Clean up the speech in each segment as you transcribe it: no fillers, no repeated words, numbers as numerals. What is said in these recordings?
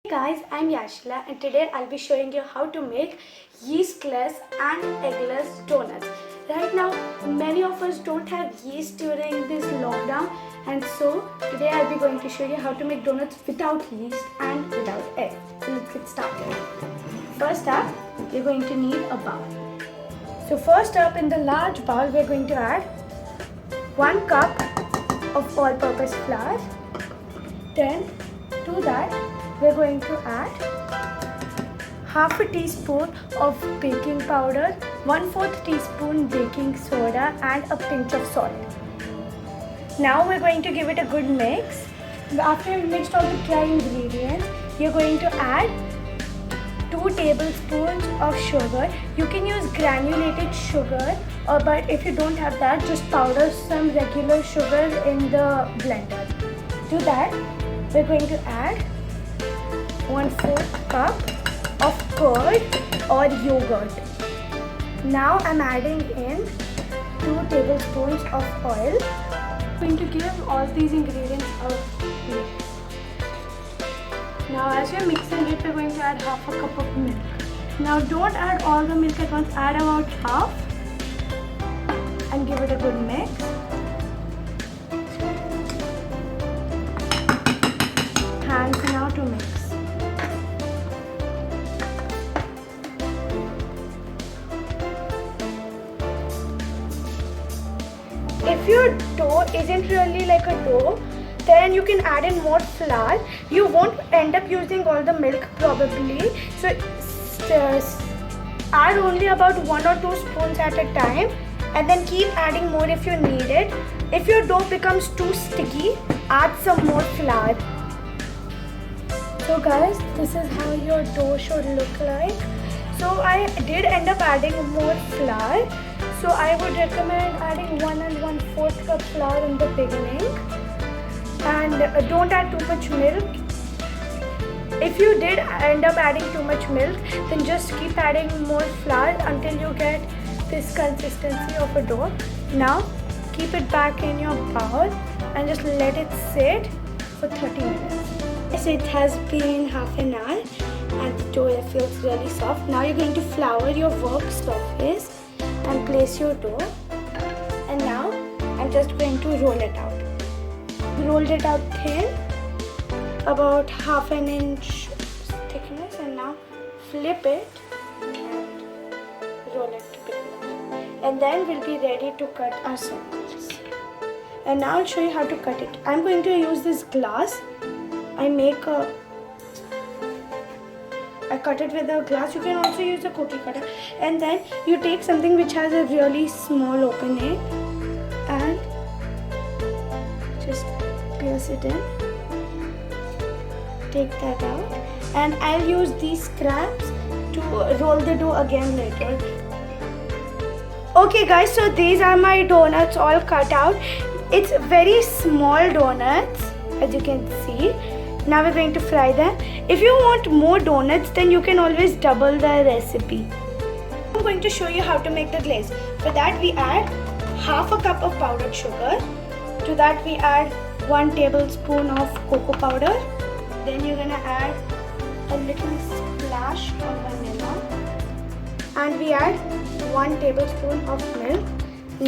Hey guys, I'm Yashila and today I'll be showing you how to make yeastless and eggless donuts. Right now, many of us don't have yeast during this lockdown, and so today I'll be going to show you how to make donuts without yeast and without egg. So let's get started. First up, you're going to need a bowl. So first up, in the large bowl, we're going to add 1 cup of all-purpose flour. Then to that, we're going to add half a teaspoon of baking powder, 1/4 teaspoon baking soda and a pinch of salt. Now we're going to give it a good mix. After you've mixed all the dry ingredients, you're going to add 2 tablespoons of sugar. You can use granulated sugar, but if you don't have that, just powder some regular sugar in the blender. To that, we're going to add 1/4 cup of curd or yogurt. Now I'm adding in 2 tablespoons of oil. I'm going to give all these ingredients a mix. Now as you're mixing it, we're going to add half a cup of milk. Now don't add all the milk at once, add about half and give it a good mix. Hands now to mix. If your dough isn't really like a dough, then you can add in more flour. You won't end up using all the milk probably. So add only about 1 or 2 spoons at a time and then keep adding more if you need it. If your dough becomes too sticky, add some more flour. So guys, this is how your dough should look like. So I did end up adding more flour. So I would recommend adding 1 and 1/4 cup flour in the beginning. And don't add too much milk. If you did end up adding too much milk, then just keep adding more flour until you get this consistency of a dough. Now keep it back in your bowl and just let it sit for 30 minutes. Yes, it has been half an hour and the dough feels really soft. Now you're going to flour your work surface and place your dough. And now I'm just going to roll it out. Rolled it out thin, about half an inch thickness, and now flip it and roll it a bit more. And then we'll be ready to cut our circles. And now I'll show you how to cut it. I'm going to use this glass. I cut it with a glass. You can also use a cookie cutter. And then you take something which has a really small opening and just pierce it in. Take that out. And I'll use these scraps to roll the dough again later. Okay guys, so these are my donuts all cut out. It's very small donuts, as you can see. Now we're going to fry them. If you want more donuts, then you can always double the recipe. I'm going to show you how to make the glaze. For that we add half a cup of powdered sugar. To that we add 1 tablespoon of cocoa powder. Then you're going to add a little splash of vanilla. And we add 1 tablespoon of milk.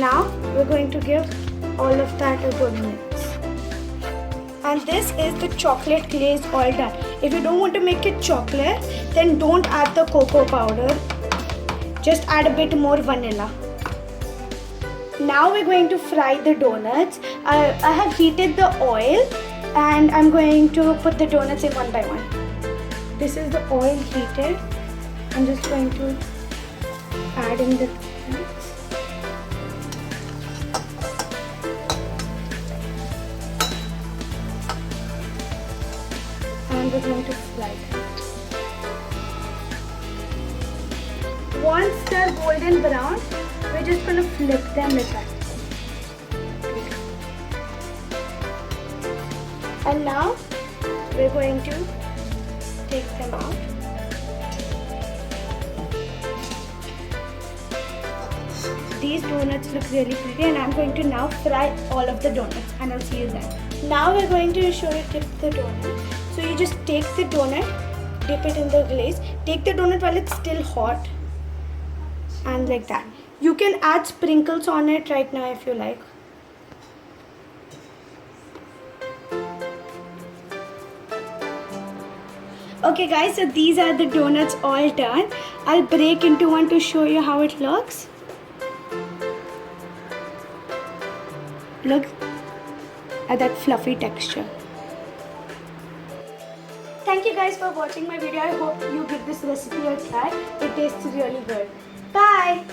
Now we're going to give all of that a good mix. And this is the chocolate glaze all done. If you don't want to make it chocolate, then don't add the cocoa powder. Just add a bit more vanilla. Now we're going to fry the donuts. I have heated the oil and I'm going to put the donuts in one by one. This is the oil heated. I'm just going to add in the donuts. And we're going to fry them. Once they're golden brown, we're just going to flip them like that. And now we're going to take them out. These donuts look really pretty, and I'm going to now fry all of the donuts, and I'll see you then. Now we're going to show you tip the donut. So you just take the donut dip it in the glaze. Take the donut while it's still hot, and like that. You can add sprinkles on it right now if you like. Okay guys, so these are the donuts all done. I'll break into one to show you how it looks. Look at that fluffy texture. Thank you guys for watching my video. I hope you give this recipe a try. It tastes really good. Bye.